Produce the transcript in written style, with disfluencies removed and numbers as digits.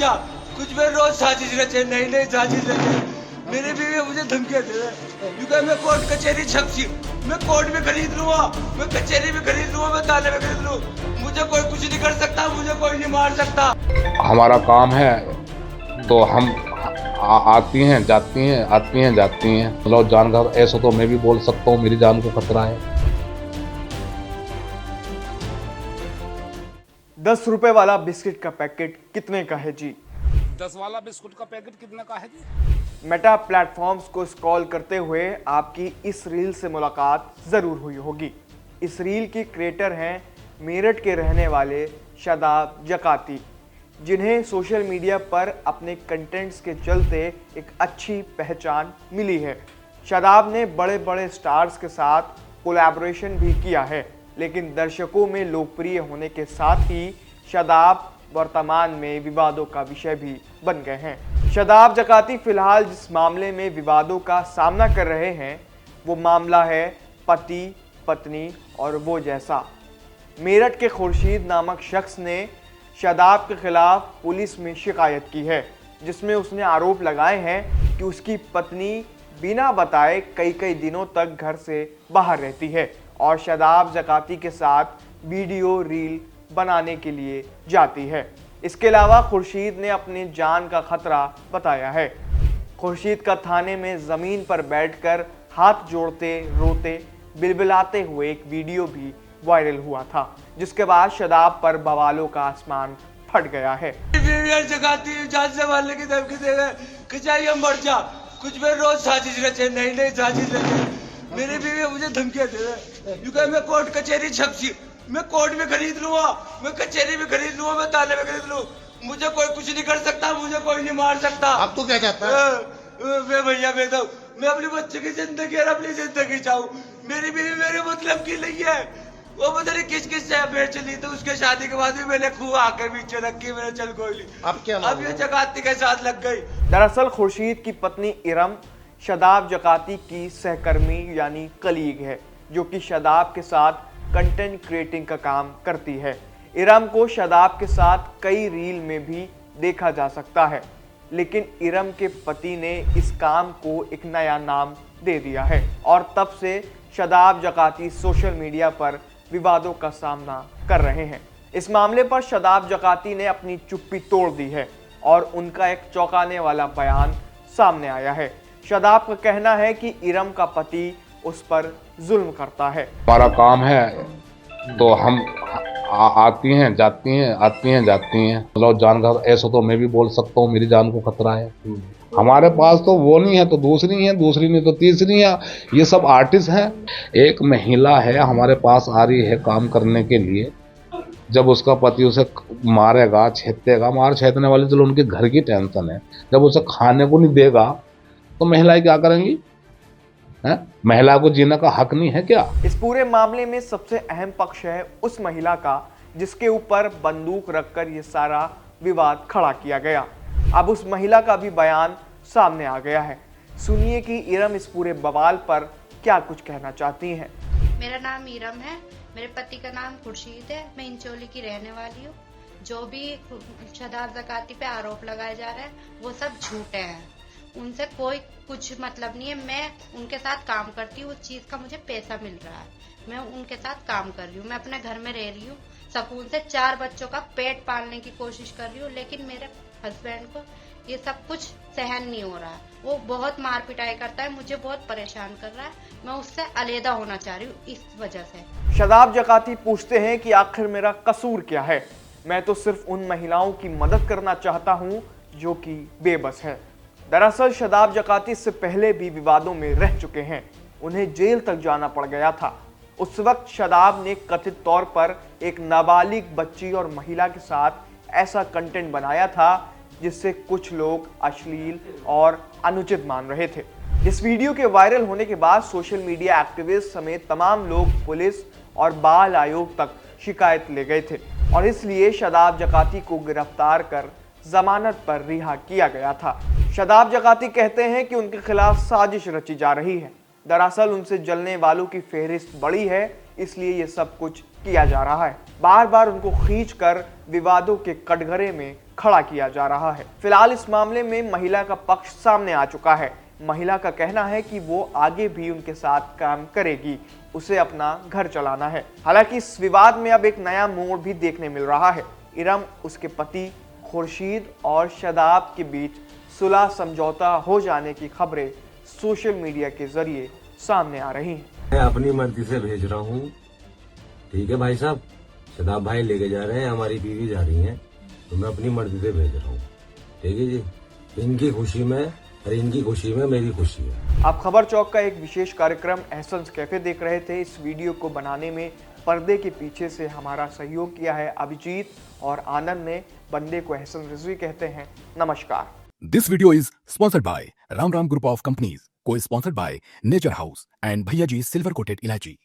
जा, कुछ में रोज साजिश रचे, नई नई साजिश रचे। मेरे बीवी मुझे धमकियां दे रहे, क्योंकि मैं कोर्ट कचहरी छपसी, मैं कोर्ट में खरीद लूंगा, मैं कचहरी में खरीद लूंगा, मैं थाने में खरीद लूं, मुझे कोई कुछ नहीं कर सकता, मुझे कोई नहीं मार सकता। हमारा काम है तो हम आती हैं जाती हैं, आती हैं जाती हैं। मतलब जान का ऐसा तो मैं भी बोल सकता हूँ, मेरी जान को खतरा है। 10 रुपए वाला बिस्किट का पैकेट कितने का है जी? 10 वाला बिस्कुट का पैकेट कितने का है जी? मेटा प्लेटफॉर्म्स को स्क्रॉल करते हुए आपकी इस रील से मुलाकात ज़रूर हुई होगी। इस रील के क्रिएटर हैं मेरठ के रहने वाले शादाब जकाती, जिन्हें सोशल मीडिया पर अपने कंटेंट्स के चलते एक अच्छी पहचान मिली है। शादाब ने बड़े बड़े स्टार्स के साथ कोलैबोरेशन भी किया है, लेकिन दर्शकों में लोकप्रिय होने के साथ ही शादाब वर्तमान में विवादों का विषय भी बन गए हैं। शादाब जकाती फिलहाल जिस मामले में विवादों का सामना कर रहे हैं वो मामला है पति पत्नी और वो जैसा। मेरठ के खुर्शीद नामक शख्स ने शादाब के खिलाफ पुलिस में शिकायत की है, जिसमें उसने आरोप लगाए हैं कि उसकी पत्नी बिना बताए कई दिनों तक घर से बाहर रहती है और शादाब जकाती के साथ वीडियो रील बनाने के लिए जाती है। इसके अलावा खुर्शीद ने अपनी जान का खतरा बताया है। खुर्शीद का थाने में ज़मीन पर बैठकर हाथ जोड़ते रोते बिलबिलाते हुए एक वीडियो भी वायरल हुआ था, जिसके बाद शादाब पर बवालों का आसमान फट गया है। जगाती जान से मारने की धमकी दे रहे, कि चाहिए मर जा, कुछ में रोज साजिश रचे, नई नई साजिश रचे। मेरे बीवी मुझे धमकियां दे रहे, क्योंकि मैं कोर्ट कचहरी छपसी, मैं कोर्ट में खरीद लूंगा, मैं कचहरी में खरीद लूंगा, मैं थाने में खरीद लूं, मुझे कोई कुछ नहीं कर सकता, मुझे कोई नहीं मार सकता। अब तो क्या चाहता है? मैं भैया बेटा, मैं अपने बच्चे की जिंदगी और अपनी जिंदगी चाहूँ। मेरी बीवी मेरे मतलब की नहीं है, वो पता नहीं किस से अफेयर चली, तो उसके शादी के बाद भी मैंने खूह आकर पीछे रखी, मैंने चल कोई नहीं। अब क्या अब ये जकाती के साथ लग गई। दरअसल खुर्शीद की पत्नी इरम शादाब जकाती की सहकर्मी यानी कलीग है, जो कि शादाब के साथ कंटेंट क्रिएटिंग का काम करती है। इरम को शादाब के साथ कई रील में भी देखा जा सकता है, लेकिन इरम के पति ने इस काम को एक नया नाम दे दिया है और तब से शादाब जकाती सोशल मीडिया पर विवादों का सामना कर रहे हैं। इस मामले पर शादाब जकाती ने अपनी चुप्पी तोड़ दी है और उनका एक चौंकाने वाला बयान सामने आया है। शादाब का कहना है कि इरम का पति उस पर जुल्म करता है। हमारा काम है तो हम आती हैं जाती हैं, आती हैं जाती हैं। मतलब जान का ऐसा तो मैं भी बोल सकता हूँ, मेरी जान को खतरा है। हमारे पास तो वो नहीं है तो दूसरी है, दूसरी नहीं तो तीसरी है। ये सब आर्टिस्ट हैं। एक महिला है हमारे पास आ रही है काम करने के लिए, जब उसका पति उसे मारेगा छेदेगा, मार छेदने वाले चलो उनके घर की टेंशन है, जब उसे खाने को नहीं देगा तो महिलाएं क्या करेंगी? है? महिला को जीने का हक नहीं है क्या? इस पूरे मामले में सबसे अहम पक्ष है उस महिला का जिसके ऊपर बंदूक रखकर ये सारा विवाद खड़ा किया गया। अब उस महिला का भी बयान सामने आ गया है। सुनिए कि इरम इस पूरे बवाल पर क्या कुछ कहना चाहती हैं। मेरा नाम इरम है, मेरे पति का नाम खुर्शीद है, मैं इंचोली की रहने वाली हूँ। जो भी शादाब जकाती पे आरोप लगाए जा रहे हैं वो सब झूठे हैं, उनसे कोई कुछ मतलब नहीं है। मैं उनके साथ काम करती हूँ, उस चीज का मुझे पैसा मिल रहा है, मैं उनके साथ काम कर रही हूँ। मैं अपने घर में रह रही हूँ, सुकून से 4 बच्चों का पेट पालने की कोशिश कर रही हूँ, लेकिन मेरे हस्बैंड को ये सब कुछ सहन नहीं हो रहा है। वो बहुत मार पिटाई करता है, मुझे बहुत परेशान कर रहा है, मैं उससे अलहदा होना चाह रही हूँ इस वजह से। शादाब जकाती पूछते हैं कि आखिर मेरा कसूर क्या है? मैं तो सिर्फ उन महिलाओं की मदद करना चाहता हूँ जो कि बेबस है। दरअसल शादाब जकाती इससे पहले भी विवादों में रह चुके हैं, उन्हें जेल तक जाना पड़ गया था। उस वक्त शादाब ने कथित तौर पर एक नाबालिग बच्ची और महिला के साथ ऐसा कंटेंट बनाया था जिससे कुछ लोग अश्लील और अनुचित मान रहे थे। इस वीडियो के वायरल होने के बाद सोशल मीडिया एक्टिविस्ट समेत तमाम लोग पुलिस और बाल आयोग तक शिकायत ले गए थे और इसलिए शादाब जकाती को गिरफ्तार कर जमानत पर रिहा किया गया था। शादाब जकाती कहते हैं कि उनके खिलाफ साजिश रची जा रही है। दरअसल उनसे जलने वालों की फेहरिस्त बड़ी है, इसलिए ये सब कुछ किया जा रहा है। बार बार उनको खींचकर विवादों के कटघरे में खड़ा किया जा रहा है। फिलहाल इस मामले में महिला का पक्ष सामने आ चुका है। महिला का कहना है कि वो आगे भी उनके साथ काम करेगी, उसे अपना घर चलाना है। हालांकि इस विवाद में अब एक नया मोड़ भी देखने मिल रहा है। इरम, उसके पति खुर्शीद और शादाब के बीच सुलह समझौता हो जाने की खबरें सोशल मीडिया के जरिए सामने आ रही हैं। मैं अपनी मर्जी से भेज रहा हूँ, ठीक है भाई साहब, शादाब भाई लेके जा रहे हैं, हमारी बीवी जा रही है, तो मैं अपनी मर्जी से भेज रहा हूँ, ठीक है जी। इनकी खुशी में और इनकी खुशी में मेरी खुशी है। आप खबर चौक का एक विशेष कार्यक्रम एहसन्स कैफे देख रहे थे। इस वीडियो को बनाने में पर्दे के पीछे से हमारा सहयोग किया है अभिजीत और आनंद ने। बंदे को एहसन रिजवी कहते हैं। नमस्कार। This video is sponsored by Ram Ram Group of Companies, co-sponsored by Nature House and Bhaiya Ji Silver Coated Ilaichi.